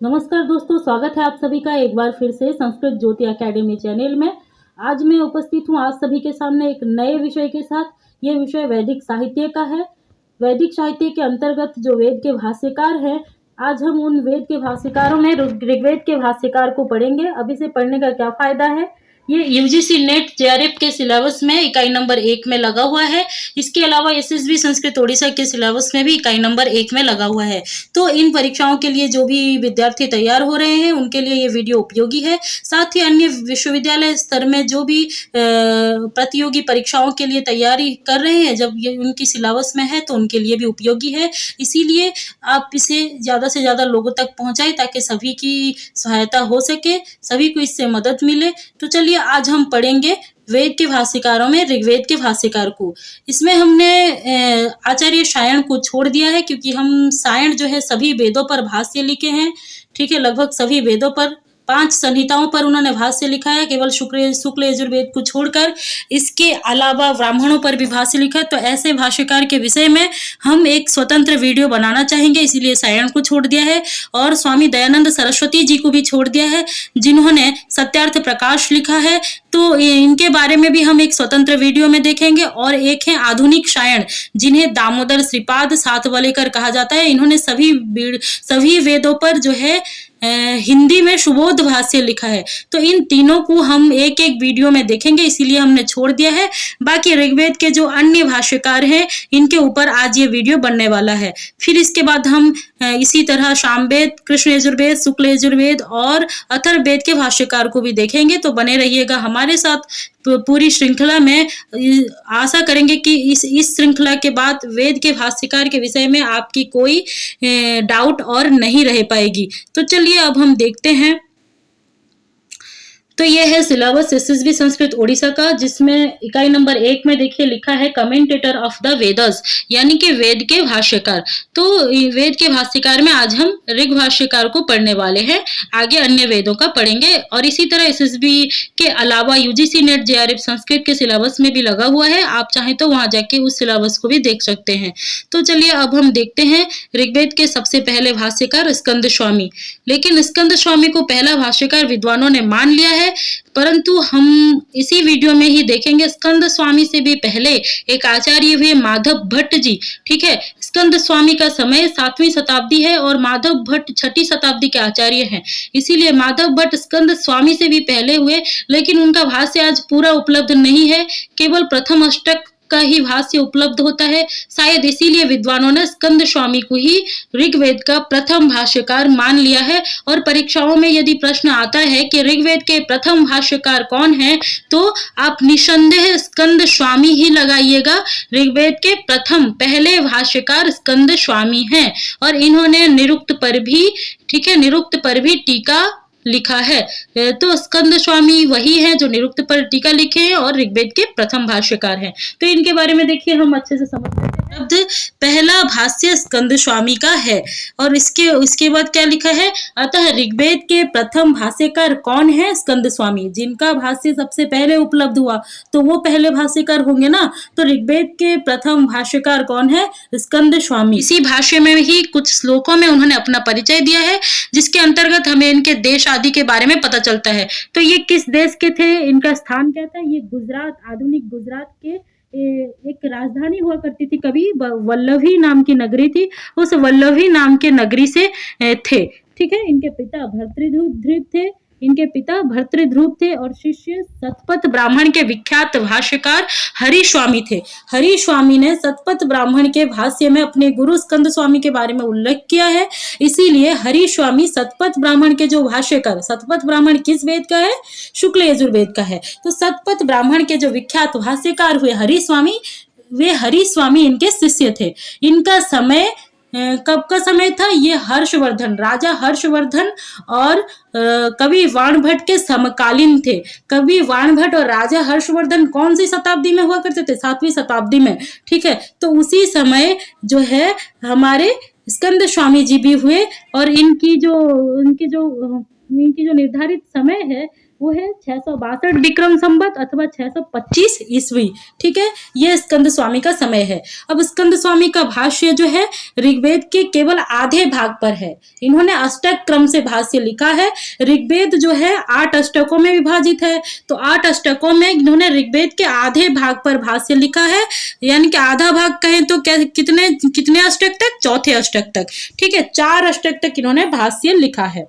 नमस्कार दोस्तों, स्वागत है आप सभी का एक बार फिर से संस्कृत ज्योति एकेडमी चैनल में। आज मैं उपस्थित हूँ आप सभी के सामने एक नए विषय के साथ। ये विषय वैदिक साहित्य का है। वैदिक साहित्य के अंतर्गत जो वेद के भाष्यकार हैं, आज हम उन वेद के भाष्यकारों में ऋग्वेद के भाष्यकार को पढ़ेंगे। अब इसे पढ़ने का क्या फायदा है, ये यूजीसी नेट जेआरएफ के सिलेबस में इकाई नंबर 1 में लगा हुआ है। इसके अलावा एसएसबी संस्कृत ओडिशा के सिलेबस में भी इकाई नंबर 1 में लगा हुआ है। तो इन परीक्षाओं के लिए जो भी विद्यार्थी तैयार हो रहे हैं उनके लिए ये वीडियो उपयोगी है। साथ ही अन्य विश्वविद्यालय स्तर में जो भी प्रतियोगी परीक्षाओं के लिए तैयारी कर रहे हैं, जब ये उनकी सिलेबस में है तो उनके लिए भी उपयोगी है। इसीलिए आप इसे ज़्यादा से ज़्यादा लोगों तक पहुंचाएं ताकि सभी की सहायता हो सके, सभी को इससे मदद मिले। तो चलिए आज हम पढ़ेंगे वेद के भाष्यकारों में ऋग्वेद के भाष्यकार को। इसमें हमने आचार्य सायण को छोड़ दिया है, क्योंकि हम सायण जो है सभी वेदों पर भाष्य लिखे हैं। ठीक है, लगभग सभी वेदों पर 5 संहिताओं पर उन्होंने भाष्य लिखा है, केवल शुक्ल यजुर्वेद को छोड़कर। इसके अलावा ब्राह्मणों पर भी भाष्य लिखा है। तो ऐसे भाष्यकार के विषय में हम एक स्वतंत्र वीडियो बनाना चाहेंगे, इसीलिए सायण को छोड़ दिया है। और स्वामी दयानंद सरस्वती जी को भी छोड़ दिया है, जिन्होंने सत्यार्थ प्रकाश लिखा है। तो इनके बारे में भी हम एक स्वतंत्र वीडियो में देखेंगे। और एक है आधुनिक सायण, जिन्हें दामोदर श्रीपाद सातवलेकर कहा जाता है। इन्होंने सभी वेदों पर जो है हिंदी में सुबोध भाष्य लिखा है। तो इन तीनों को हम एक एक वीडियो में देखेंगे, इसीलिए हमने छोड़ दिया है। बाकी ऋग्वेद के जो अन्य भाष्यकार हैं, इनके ऊपर आज ये वीडियो बनने वाला है। फिर इसके बाद हम इसी तरह सामवेद, कृष्ण यजुर्वेद, शुक्ल यजुर्वेद और अथर्ववेद के भाष्यकार को भी देखेंगे। तो बने रहिएगा हमारे साथ पूरी श्रृंखला में। आशा करेंगे कि इस श्रृंखला के बाद वेद के भाष्यकार के विषय में आपकी कोई डाउट और नहीं रह पाएगी। तो चलिए अब हम देखते हैं। तो ये है सिलेबस एसएसबी संस्कृत ओडिशा का, जिसमें इकाई नंबर 1 में देखिए लिखा है कमेंटेटर ऑफ द वेदस, यानी कि वेद के भाष्यकार। तो वेद के भाष्यकार में आज हम ऋग भाष्यकार को पढ़ने वाले हैं, आगे अन्य वेदों का पढ़ेंगे। और इसी तरह एसएसबी के अलावा यूजीसी नेट जेआरएफ संस्कृत के सिलेबस में भी लगा हुआ है, आप चाहें तो वहां जाके उस सिलेबस को भी देख सकते हैं। तो चलिए अब हम देखते हैं ऋग्वेद के सबसे पहले भाष्यकार स्कंद स्वामी। लेकिन स्कंद स्वामी को पहला भाष्यकार विद्वानों ने मान लिया है, परंतु हम इसी वीडियो में ही देखेंगे स्कंद स्वामी से भी पहले एक आचार्य हुए माधव भट्ट जी। ठीक है, स्कंद स्वामी का समय 7वीं शताब्दी है और माधव भट्ट 6ठी शताब्दी के आचार्य हैं। इसीलिए माधव भट्ट स्कंद स्वामी से भी पहले हुए, लेकिन उनका भाष्य आज पूरा उपलब्ध नहीं है, केवल प्रथम अष्टक का ही भाष्य उपलब्ध होता है। शायद इसीलिए विद्वानों ने स्कंद स्वामी को ही ऋग्वेद का प्रथम भाष्यकार मान लिया है। और परीक्षाओं में यदि प्रश्न आता है कि ऋग्वेद के प्रथम भाष्यकार कौन है, तो आप निसंदेह स्कंद स्वामी ही लगाइएगा। ऋग्वेद के प्रथम पहले भाष्यकार स्कंद स्वामी हैं और इन्होंने निरुक्त पर भी, ठीक है, निरुक्त पर भी टीका लिखा है। तो स्कंद स्वामी वही है जो निरुक्त पर टीका लिखे हैं और ऋग्वेद के प्रथम भाष्यकार हैं। तो इनके बारे में देखिए हम अच्छे से समझ लेते हैं। पहला भाष्य स्कंद स्वामी का है और इसके बाद क्या लिखा है, अतः ऋग्वेद के प्रथम भाष्यकार कौन है, स्कंद स्वामी। जिनका भाष्य सबसे पहले उपलब्ध हुआ तो वो पहले भाष्यकार होंगे ना। तो ऋग्वेद के प्रथम भाष्यकार कौन है, स्कंद स्वामी। इसी भाष्य में ही कुछ श्लोकों में उन्होंने अपना परिचय दिया है, जिसके अंतर्गत हमें इनके देश आदि के बारे में पता चलता है। तो ये किस देश के थे, इनका स्थान क्या था, ये गुजरात, आधुनिक गुजरात के एक राजधानी हुआ करती थी, कभी वल्लभी नाम की नगरी थी, उस वल्लभी नाम के नगरी से थे। ठीक है, इनके पिता भर्तृध्रुव थे और शिष्य सतपथ ब्राह्मण के विख्यात भाष्यकार हरिस्वामी थे। हरिस्वामी ने सतपथ ब्राह्मण के भाष्य में अपने गुरु स्कंद स्वामी के बारे में उल्लेख किया है, इसीलिए हरिस्वामी सतपथ ब्राह्मण के जो भाष्यकार, सतपथ ब्राह्मण किस वेद का है, शुक्ल यजुर्वेद का है। तो सतपथ ब्राह्मण के जो विख्यात भाष्यकार हुए हरिस्वामी, वे हरिस्वामी इनके शिष्य थे। इनका समय कब का समय था, ये हर्षवर्धन, राजा हर्षवर्धन और कवि वाणभट्ट के समकालीन थे। कवि वाणभट्ट और राजा हर्षवर्धन कौन सी शताब्दी में हुआ करते थे, 7वीं शताब्दी में। ठीक है, तो उसी समय जो है हमारे स्कंद स्वामी जी भी हुए और इनकी जो निर्धारित समय है वो है 662 विक्रम संवत अथवा 625 ईस्वी। ठीक है, ये स्कंद स्वामी का समय है। अब स्कंद स्वामी का भाष्य जो है ऋग्वेद के केवल आधे भाग पर है। इन्होंने अष्टक क्रम से भाष्य लिखा है। ऋग्वेद जो है 8 अष्टकों में विभाजित है, तो 8 अष्टकों में इन्होंने ऋग्वेद के आधे भाग पर भाष्य लिखा है। यानी कि आधा भाग कहें तो क्या, कितने कितने अष्टक तक? चौथे अष्टक तक। ठीक है, 4 अष्टक तक इन्होंने भाष्य लिखा है।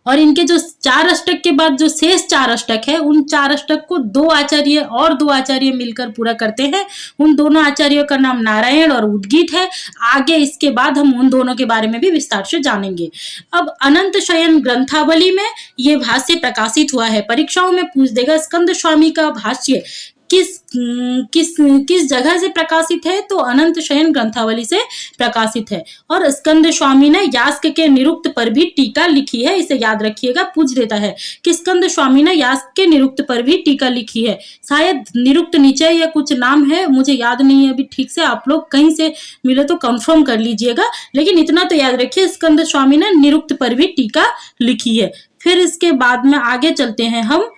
और इनके जो 4 अष्टक के बाद जो शेष 4 अष्टक है, उन 4 अष्टक को 2 आचार्य मिलकर पूरा करते हैं। उन दोनों आचार्यों का नाम नारायण और उद्गीत है। आगे इसके बाद हम उन दोनों के बारे में भी विस्तार से जानेंगे। अब अनंत शयन ग्रंथावली में ये भाष्य प्रकाशित हुआ है। परीक्षाओं में पूछ देगा स्कंद स्वामी का भाष्य किस जगह से प्रकाशित है, तो अनंत शयन ग्रंथावली से प्रकाशित है। और स्कंद स्वामी ने यास्क के निरुक्त पर भी टीका लिखी है। इसे याद रखिएगा, पूछ देता है कि स्कंद स्वामी ने यास्क के निरुक्त पर भी टीका लिखी है। शायद निरुक्त निचय या कुछ नाम है, मुझे याद नहीं है अभी ठीक से, आप लोग कहीं से मिले तो कंफर्म कर लीजिएगा। लेकिन इतना तो याद रखिए, स्कंद स्वामी ने निरुक्त पर भी टीका लिखी है। फिर इसके बाद में आगे चलते हैं हम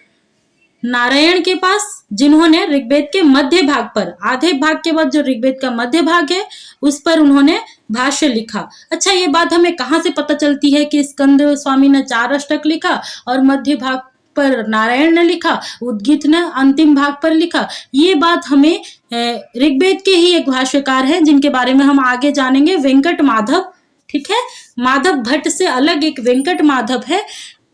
नारायण के पास, जिन्होंने ऋग्वेद के मध्य भाग पर, आधे भाग के बाद जो ऋग्वेद का मध्य भाग है उस पर उन्होंने भाष्य लिखा। अच्छा, ये बात हमें कहाँ से पता चलती है कि स्कंद स्वामी ने 4 अष्टक लिखा और मध्य भाग पर नारायण ने लिखा, उद्गीत ने अंतिम भाग पर लिखा? ये बात हमें ऋग्वेद के ही एक भाष्यकार हैं जिनके बारे में हम आगे जानेंगे, वेंकट माधव। ठीक है, माधव भट्ट से अलग एक वेंकट माधव है।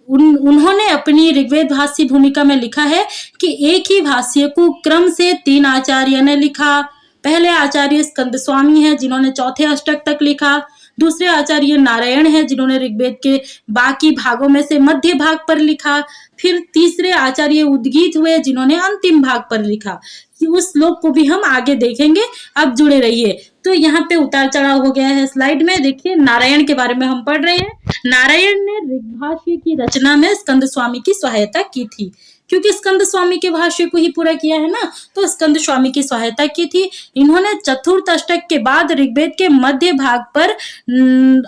उन्होंने अपनी ऋग्वेद भाष्य भूमिका में लिखा है कि एक ही भाष्य को क्रम से 3 आचार्य ने लिखा। पहले आचार्य स्कंद स्वामी है जिन्होंने चौथे अष्टक तक लिखा। दूसरे आचार्य नारायण है जिन्होंने ऋग्वेद के बाकी भागों में से मध्य भाग पर लिखा। फिर तीसरे आचार्य उद्गीत हुए जिन्होंने अंतिम भाग पर लिखा। उस श्लोक को भी हम आगे देखेंगे, आप जुड़े रहिए। तो यहाँ पे उतार चढ़ाव हो गया है स्लाइड में। देखिए, नारायण के बारे में हम पढ़ रहे हैं। नारायण ने ऋग्भाष्य की रचना में स्कंद स्वामी की सहायता की थी, क्योंकि स्कंद स्वामी के भाष्य को ही पूरा किया है ना, तो स्कंद स्वामी की सहायता की थी। इन्होंने चतुर्थ अष्टक के बाद ऋग्वेद के मध्य भाग पर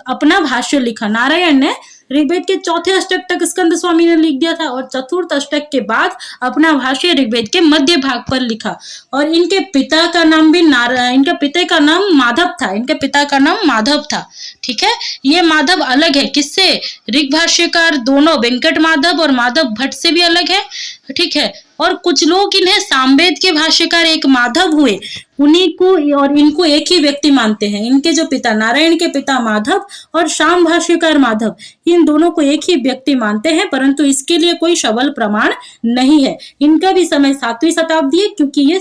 अपना भाष्य लिखा। नारायण ने ऋग्वेद के चौथे अष्टक तक स्कंद स्वामी ने लिख दिया था और चतुर्थ अष्टक के बाद अपना भाष्य ऋग्वेद के मध्य भाग पर लिखा। और इनके पिता का नाम भी इनके पिता का नाम माधव था। इनके पिता का नाम माधव था। ठीक है, ये माधव अलग है किससे? ऋग भाष्यकार दोनों वेंकट माधव और माधव भट्ट से भी अलग है। ठीक है, और कुछ लोग इन्हें सामवेद के भाष्यकार एक माधव हुए, उन्हीं को और इनको एक ही व्यक्ति मानते हैं। इनके जो पिता, नारायण के पिता माधव और शाम भाष्यकार माधव, इन दोनों को एक ही व्यक्ति मानते हैं, परंतु इसके लिए कोई सबल प्रमाण नहीं है। इनका भी समय 7वीं शताब्दी है, क्योंकि ये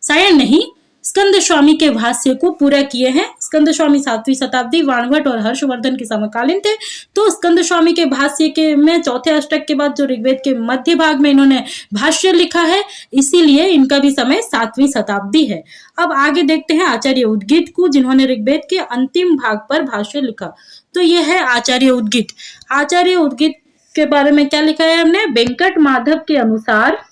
सायण नहीं, स्कंद स्वामी के भाष्य को पूरा किए हैं। स्कंद स्वामी 7वीं शताब्दी, वाणभट्ट और हर्षवर्धन के समकालीन थे। तो स्कंद स्वामी के भाष्य के में चौथे अष्टक के बाद जो ऋग्वेद के मध्य भाग में इन्होंने भाष्य लिखा है, इसीलिए इनका भी समय 7वीं शताब्दी है। अब आगे देखते हैं आचार्य उद्गीत को, जिन्होंने ऋग्वेद के अंतिम भाग पर भाष्य लिखा। तो यह है आचार्य उद्गीत। आचार्य उद्गीत के बारे में क्या लिखा है हमने? वेंकट माधव के अनुसार,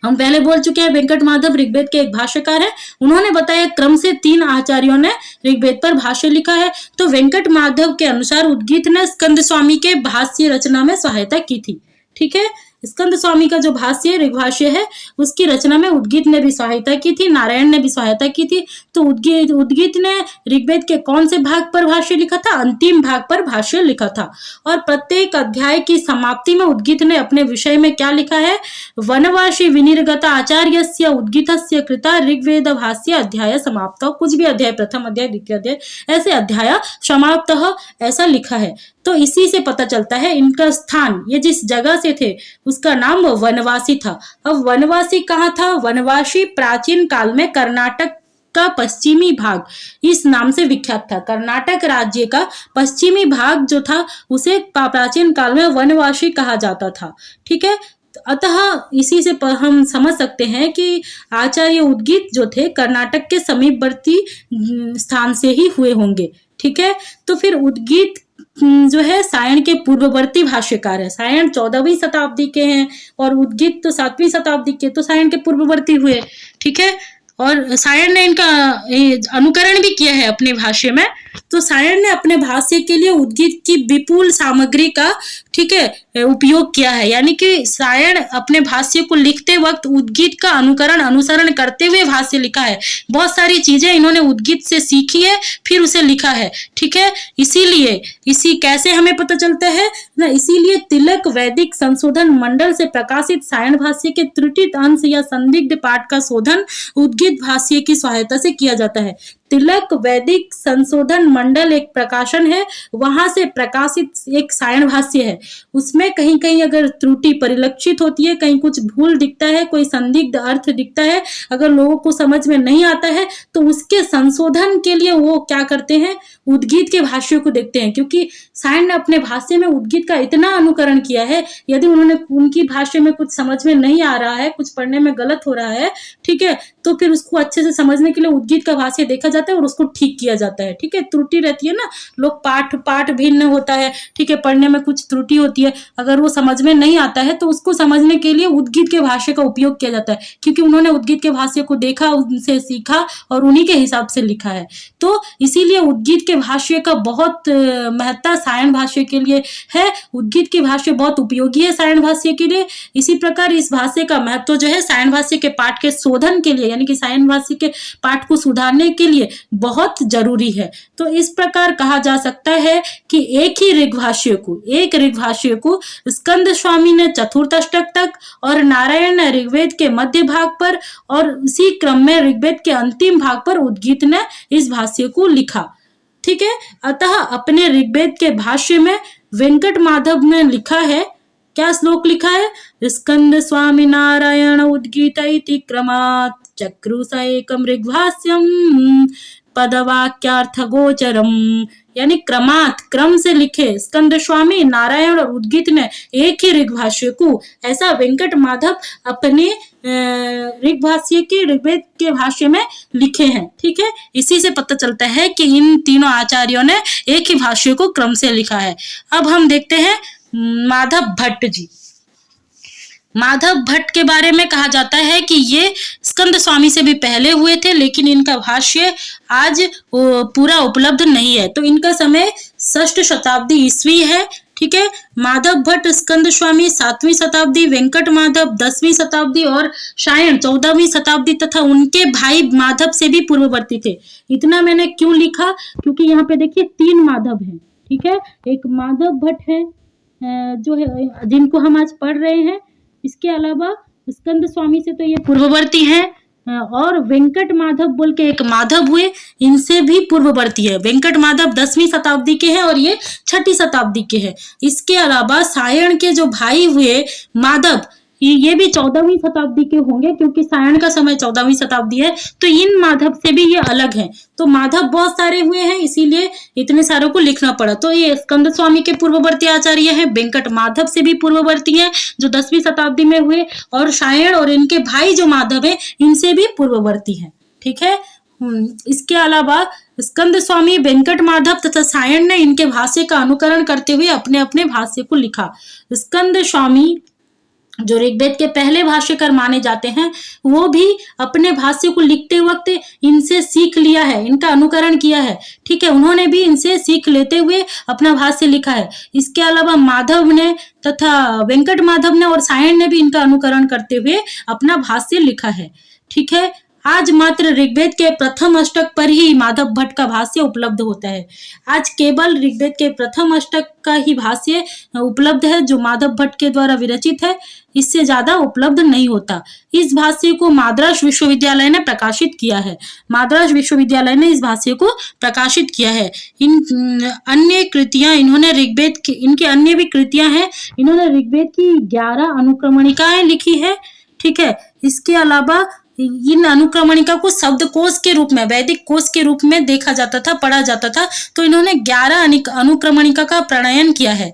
हम पहले बोल चुके हैं, वेंकट माधव ऋग्वेद के एक भाष्यकार है। उन्होंने बताया क्रम से 3 आचार्यों ने ऋग्वेद पर भाष्य लिखा है। तो वेंकट माधव के अनुसार उद्गीत ने स्कंद स्वामी के भाष्य रचना में सहायता की थी। ठीक है, स्कंद स्वामी का जो भाष्य ऋग्भाष्य है उसकी रचना में उद्गीत ने भी सहायता की थी, नारायण ने भी सहायता की थी। तो उद्गीत ने ऋग्वेद के कौन से भाग पर भाष्य लिखा था? अंतिम भाग पर भाष्य लिखा था। और प्रत्येक अध्याय की समाप्ति में उद्गीत ने अपने विषय में क्या लिखा है? वनवासी विनिर्गत आचार्यस्य उद्गीतस्य कृता ऋग्वेद भाष्य अध्याय समाप्त। कुछ भी अध्याय, प्रथम अध्याय, द्वितीय अध्याय, ऐसे अध्याय समाप्त, ऐसा लिखा है। तो इसी से पता चलता है इनका स्थान, ये जिस जगह से थे उसका नाम वनवासी था। अब वनवासी कहाँ था? वनवासी प्राचीन काल में कर्नाटक का पश्चिमी भाग इस नाम से विख्यात था। कर्नाटक राज्य का पश्चिमी भाग जो था उसे प्राचीन काल में वनवासी कहा जाता था। ठीक है, अतः इसी से हम समझ सकते हैं कि आचार्य उद्गीत जो थे कर्नाटक के समीपवर्ती स्थान से ही हुए होंगे। ठीक है, तो फिर उद्गीत जो है सायण के पूर्ववर्ती भाष्यकार है। सायण 14वीं शताब्दी के हैं और उद्गीत तो 7वीं शताब्दी के, तो सायण के पूर्ववर्ती हुए। ठीक है, और सायण ने इनका अनुकरण भी किया है अपने भाष्य में। तो सायण ने अपने भाष्य के लिए उद्गीत की विपुल सामग्री का, ठीक है, उपयोग किया है। यानी कि सायण अपने भाष्य को लिखते वक्त उद्गीत का अनुसरण करते हुए भाष्य लिखा है। बहुत सारी चीजें इन्होंने उद्गीत से सीखी है, फिर उसे लिखा है, ठीक है। इसीलिए कैसे हमें पता चलता है ना, इसीलिए तिलक वैदिक संशोधन मंडल से प्रकाशित सायण भाष्य के त्रुटित अंश या संदिग्ध पाठ का शोधन उद्गीत भाष्य की सहायता से किया जाता है। तिलक वैदिक संशोधन मंडल एक प्रकाशन है, वहां से प्रकाशित एक सायण भाष्य है। उसमें कहीं कहीं अगर त्रुटि परिलक्षित होती है, कहीं कुछ भूल दिखता है, कोई संदिग्ध अर्थ दिखता है, अगर लोगों को समझ में नहीं आता है तो उसके संशोधन के लिए वो क्या करते हैं, उद्गीत के भाष्य को देखते हैं। क्योंकि सायण ने अपने भाष्य में उद्गीत का इतना अनुकरण किया है, यदि उनकी भाष्य में कुछ समझ में नहीं आ रहा है, कुछ पढ़ने में गलत हो रहा है, ठीक है, तो फिर उसको अच्छे से समझने के लिए उद्गीत का भाष्य देखा जाता है और उसको ठीक किया जाता है, ठीक है। त्रुटि रहती है ना, लोग पाठ भिन्न होता है, ठीक है, पढ़ने में कुछ त्रुटि होती है, अगर वो समझ में नहीं आता है तो उसको समझने के लिए उद्गीत के भाष्य का उपयोग किया जाता है, क्योंकि उन्होंने उद्गीत के भाष्य को देखा, उनसे सीखा और उन्हीं के हिसाब से लिखा है। तो इसीलिए उद्गीत के भाष्य का बहुत महत्ता सायण भाष्य के लिए है। उद्गीत के भाष्य बहुत उपयोगी है सायण भाष्य के लिए। इसी प्रकार इस भाष्य का महत्व जो है सायण भाष्य के पाठ के शोधन के लिए, यानी कि सायण भाष्य के पाठ को सुधारने के लिए बहुत जरूरी है। तो इस प्रकार कहा जा सकता है कि एक ऋग भाष्य को स्कंद स्वामी ने चतुर्थ अष्टक तक और नारायण ने ऋग्वेद के मध्य भाग पर और उसी क्रम में ऋग्वेद के अंतिम भाग पर उद्गीत ने इस भाष्य को लिखा, ठीक है। अतः अपने ऋग्वेद के भाष्य में वेंकट माधव ने लिखा है, क्या श्लोक लिखा है, स्कंद स्वामी नारायण उद्गीत इति क्रमात् चक्रुष एकम ऋग्भाष्यम पदवाक्यार्थ गोचरम। यानी क्रम से लिखे स्कंद स्वामी नारायण और उद्गीत ने एक ही ऋग्भाष्य को, ऐसा वेंकट माधव अपने ऋग्भाष्य के ऋग्वेद के भाष्य में लिखे हैं, ठीक है। इसी से पता चलता है कि इन तीनों आचार्यों ने एक ही भाष्य को क्रम से लिखा है। अब हम देखते हैं माधव भट्ट जी। माधव भट्ट के बारे में कहा जाता है कि ये स्कंद स्वामी से भी पहले हुए थे, लेकिन इनका भाष्य आज पूरा उपलब्ध नहीं है। तो इनका समय 6वीं शताब्दी ईस्वी है, ठीक है। माधव भट्ट स्कंद स्वामी 7वीं शताब्दी, वेंकट माधव 10वीं शताब्दी और सायण 14वीं शताब्दी तथा उनके भाई माधव से भी पूर्ववर्ती थे। इतना मैंने क्यों लिखा, क्योंकि यहाँ पे देखिए 3 माधव हैं, ठीक है। एक माधव भट्ट है जो है जिनको हम आज पढ़ रहे हैं, इसके अलावा स्कंद स्वामी से तो ये पूर्ववर्ती हैं, और वेंकट माधव बोल के एक माधव हुए, इनसे भी पूर्ववर्ती है। वेंकट माधव 10वीं शताब्दी के हैं और ये 6ठी शताब्दी के हैं। इसके अलावा सायण के जो भाई हुए माधव, ये भी 14वीं शताब्दी के होंगे, क्योंकि सायण का समय 14वीं शताब्दी है। तो इन माधव से भी ये अलग हैं। तो माधव बहुत सारे हुए हैं, इसीलिए इतने सारों को लिखना पड़ा। तो ये स्कंद स्वामी के पूर्ववर्ती आचार्य हैं, वेंकट माधव से भी पूर्ववर्ती हैं जो 10वीं शताब्दी में हुए, और सायण और इनके भाई जो माधव है इनसे भी पूर्ववर्ती हैं, ठीक है। इसके अलावा स्कंद स्वामी, वेंकट माधव तथा सायण ने इनके भाष्य का अनुकरण करते हुए अपने अपने भाष्य को लिखा। स्कंद स्वामी जो ऋग्वेद के पहले भाष्यकार माने जाते हैं, वो भी अपने भाष्य को लिखते वक्त इनसे सीख लिया है, इनका अनुकरण किया है, ठीक है। उन्होंने भी इनसे सीख लेते हुए अपना भाष्य लिखा है। इसके अलावा माधव ने तथा वेंकट माधव ने और सायण ने भी इनका अनुकरण करते हुए अपना भाष्य लिखा है, ठीक है। आज मात्र ऋग्वेद के प्रथम अष्टक पर ही माधव भट्ट का भाष्य उपलब्ध होता है। आज केवल ऋग्वेद के प्रथम अष्टक का ही भाष्य उपलब्ध है जो माधव भट्ट के द्वारा विरचित है, इससे ज्यादा उपलब्ध नहीं होता। इस भाष्य को मद्रास विश्वविद्यालय ने प्रकाशित किया है। मद्रास विश्वविद्यालय ने इस भाष्य को प्रकाशित किया है। इन अन्य कृतियां इन्होंने ऋग्वेद की, इनकी अन्य भी कृतियां हैं, इन्होंने ऋग्वेद की 11 अनुक्रमणिकाएं लिखी है, ठीक है। इसके अलावा इन अनुक्रमणिका को शब्दकोश के रूप में, वैदिक कोश के रूप में देखा जाता था, पढ़ा जाता था। तो इन्होंने 11 अनुक्रमणिका का प्रणयन किया है।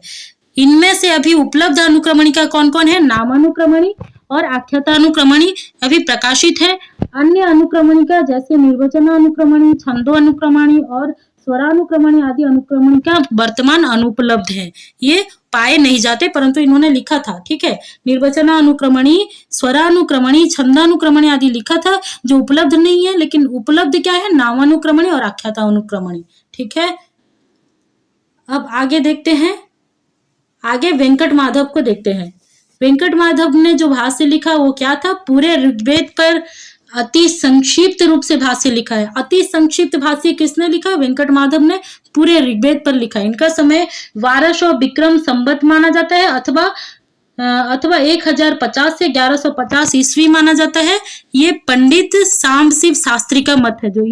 इनमें से अभी उपलब्ध अनुक्रमणिका कौन कौन है? नामानुक्रमणी और आख्याता अनुक्रमणी अभी प्रकाशित है। अन्य अनुक्रमणिका जैसे निर्वचनानुक्रमणी, छंदो अनुक्रमणी और स्वरानुक्रमणी आदि अनुक्रमणिका वर्तमान अनुपलब्ध है। ये पाए नहीं जाते, परंतु इन्होंने लिखा था। ठीक है, निर्वचनानुक्रमणी, स्वरानुक्रमणी, छंदानुक्रमणी आदि लिखा था, जो उपलब्ध नहीं है। लेकिन उपलब्ध क्या है? नामानुक्रमणी और आख्यातानुक्रमणी। ठीक है, अब आगे देखते हैं। आगे वेंकट माधव को देखते हैं। वेंकट माधव ने जो भाष्य लिखा वो क्या था? पूरे ऋग्वेद पर अति संक्षिप्त रूप से भाष्य लिखा है। अति संक्षिप्त भाष्य किसने लिखा? वेंकट माधव ने पूरे ऋग्वेद पर लिखा है। इनका समय 1200 विक्रम संवत माना जाता है, अथवा 1050 से 1150 ईस्वी माना जाता है। ये पंडित साम्बशिव शास्त्री का मत है। जो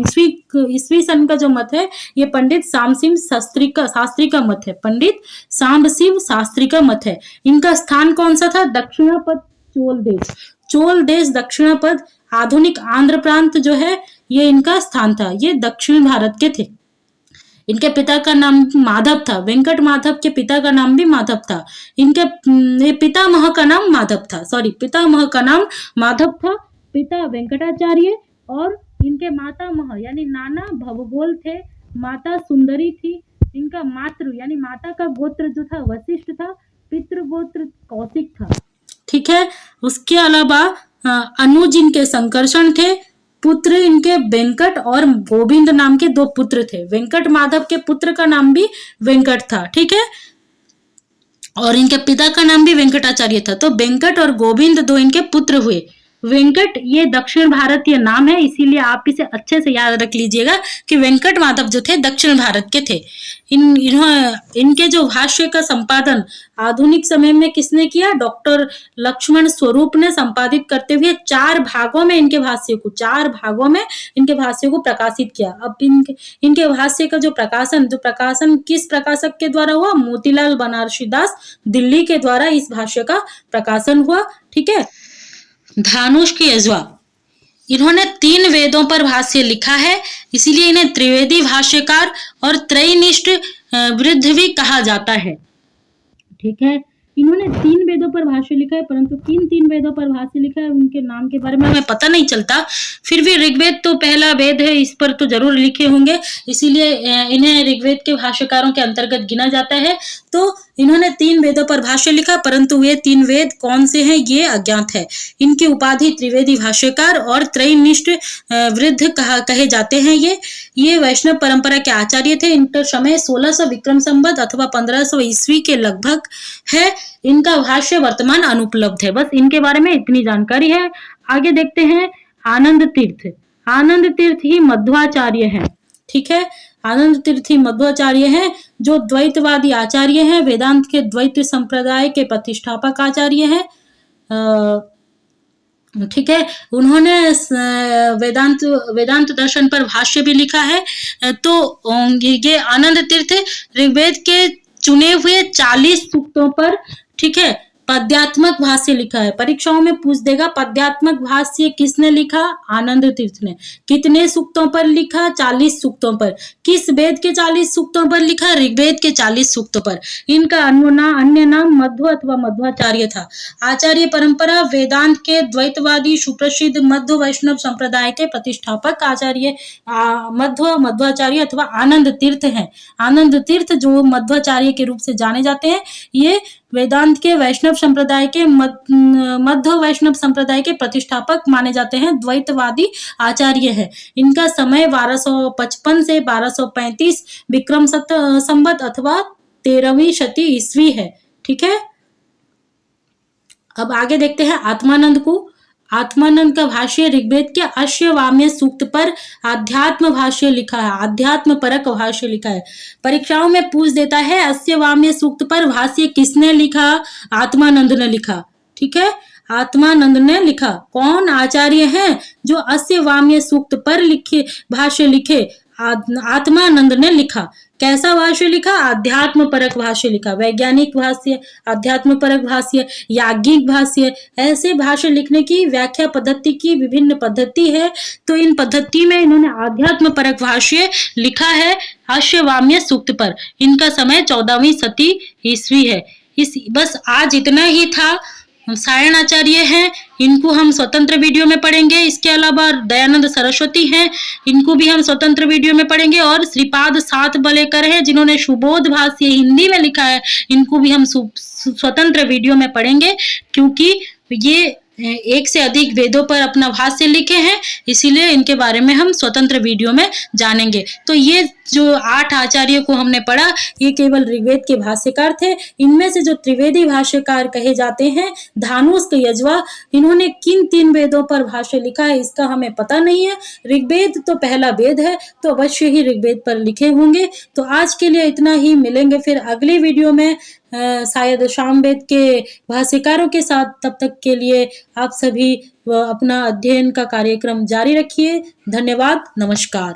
ईस्वी सन का जो मत है, ये पंडित साम्बशिव शास्त्री का मत है। पंडित साम्बशिव शास्त्री का मत है। इनका स्थान कौन सा था? दक्षिणापद चोल देश। चोल देश दक्षिणापद, आधुनिक आंध्र प्रांत जो है, ये इनका स्थान था। ये दक्षिण भारत के थे। इनके पिता का नाम माधव था। वेंकट माधव के पिता का नाम भी माधव था। इनके पितामह का नाम माधव था। पितामह का नाम माधव था। पिता वेंकटाचार्य और इनके मातामह यानी नाना भवगोल थे, माता सुंदरी थी। इनका मातृ यानी माता का गोत्र जो था वशिष्ठ था, पितृ गोत्र कौशिक था। ठीक है, उसके अलावा अनुज इनके संकर्षण थे। पुत्र इनके वेंकट और गोविंद नाम के 2 पुत्र थे। वेंकट माधव के पुत्र का नाम भी वेंकट था। ठीक है, और इनके पिता का नाम भी वेंकटाचार्य था। तो वेंकट और गोविंद 2 इनके पुत्र हुए। वेंकट ये दक्षिण भारतीय नाम है, इसीलिए आप इसे अच्छे से याद रख लीजिएगा कि वेंकट माधव जो थे दक्षिण भारत के थे। इनके जो भाष्य का संपादन आधुनिक समय में किसने किया? डॉक्टर लक्ष्मण स्वरूप ने संपादित करते हुए 4 भागों में इनके भाष्य को प्रकाशित किया। अब इनके भाष्य का जो प्रकाशन किस प्रकाशक के द्वारा हुआ? मोतीलाल बनारसी दास दिल्ली के द्वारा इस भाष्य का प्रकाशन हुआ। ठीक है, धानुष की अजवा, इन्होंने 3 वेदों पर भाष्य लिखा है, इसीलिए इन्हें त्रिवेदी भाष्यकार और त्रैनिष्ठ वृद्ध भी कहा जाता है। ठीक है, इन्होंने 3 वेदों पर भाष्य लिखा है, परंतु किन 3 वेदों पर भाष्य लिखा है उनके नाम के बारे में हमें पता नहीं चलता। फिर भी ऋग्वेद तो पहला वेद है, इस पर तो जरूर लिखे होंगे, इसीलिए इन्हें ऋग्वेद के भाष्यकारों के अंतर्गत गिना जाता है। तो इन्होंने 3 वेदों पर भाष्य लिखा, परंतु ये 3 वेद कौन से हैं ये अज्ञात है। इनकी उपाधि त्रिवेदी भाष्यकार और त्रैनिष्ठ वृद्ध कहे जाते हैं। ये वैष्णव परंपरा के आचार्य थे। इनका समय 1600 विक्रम संवत अथवा 1500 ईस्वी के लगभग है। इनका भाष्य वर्तमान अनुपलब्ध है। बस इनके बारे में इतनी जानकारी है। आगे देखते हैं आनंद तीर्थ। आनंद तीर्थ ही मध्वाचार्य हैं। ठीक है, आनंद तीर्थ ही मध्वाचार्य हैं, जो द्वैतवादी आचार्य हैं। वेदांत के द्वैत संप्रदाय के प्रतिष्ठापक आचार्य हैं। ठीक है, उन्होंने वेदांत दर्शन पर भाष्य भी लिखा है। तो ये आनंद तीर्थ ऋग्वेद के चुने हुए 40 सूक्तों पर, ठीक है, पद्यात्मक भाष्य लिखा है। परीक्षाओं में पूछ देगा पद्यात्मक भाष्य किसने लिखा? आनंद तीर्थ ने। कितने सूक्तों पर लिखा? 40 सूक्तों पर। किस वेद के 40 सूक्तों पर लिखा? ऋग्वेद के 40 सूक्तों पर। इनका अन्य नाम मध्व अथवा मध्वाचार्य था। आचार्य परंपरा वेदांत के द्वैतवादी सुप्रसिद्ध मध्व वैष्णव संप्रदाय के प्रतिष्ठापक आचार्य मध्वाचार्य अथवा आनंद तीर्थ हैं। आनंद तीर्थ जो मध्वाचार्य के रूप से जाने जाते हैं, ये वेदांत के वैष्णव संप्रदाय के मध्व वैष्णव संप्रदाय के प्रतिष्ठापक माने जाते हैं, द्वैतवादी आचार्य है। इनका समय 1255 से 1235 विक्रम संवत अथवा 13वीं शती ईस्वी है। ठीक है, अब आगे देखते हैं आत्मानंद को। आत्मानंद का भाष्य ऋग्वेद के अश्ववाम्य सूक्त पर आध्यात्म भाष्य लिखा है। आध्यात्म परक भाष्य लिखा है। परीक्षाओं में पूछ देता है अश्ववाम्य सूक्त पर भाष्य किसने लिखा? आत्मानंद ने लिखा। ठीक है, आत्मानंद ने लिखा। कौन आचार्य हैं जो अश्ववाम्य सूक्त पर भाष्य लिखे? आत्मानंद ने लिखा। कैसा भाष्य लिखा? आध्यात्म परक भाष्य लिखा। वैज्ञानिक भाष्य, अध्यात्म परक भाष्य, याज्ञिक भाष्य, ऐसे भाष्य लिखने की व्याख्या पद्धति की विभिन्न पद्धति है। तो इन पद्धति में इन्होंने आध्यात्म परक भाष्य लिखा है अश्ववाम्य सूक्त पर। इनका समय 14वीं शती ईस्वी है। बस आज इतना ही था। सायण आचार्य हैं, इनको हम स्वतंत्र वीडियो में पढ़ेंगे। इसके अलावा दयानंद सरस्वती हैं, इनको भी हम स्वतंत्र वीडियो में पढ़ेंगे। और श्रीपाद सात बलेकर हैं, जिन्होंने सुबोध भाष्य हिंदी में लिखा है, इनको भी हम स्वतंत्र वीडियो में पढ़ेंगे, क्योंकि ये एक से अधिक वेदों पर अपना भाष्य लिखे हैं, इसीलिए इनके बारे में हम स्वतंत्र वीडियो में जानेंगे। तो ये जो 8 आचार्यों को हमने पढ़ा, ये केवल ऋग्वेद के भाष्यकार थे। इनमें से जो त्रिवेदी भाष्यकार कहे जाते हैं, धानुष्क, यज्वा, इन्होंने किन 3 वेदों पर भाष्य लिखा है इसका हमें पता नहीं है। ऋग्वेद तो पहला वेद है, तो अवश्य ही ऋग्वेद पर लिखे होंगे। तो आज के लिए इतना ही, मिलेंगे फिर अगली वीडियो में शायद सामवेद के भाष्यकारों के साथ। तब तक के लिए आप सभी अपना अध्ययन का कार्यक्रम जारी रखिए। धन्यवाद, नमस्कार।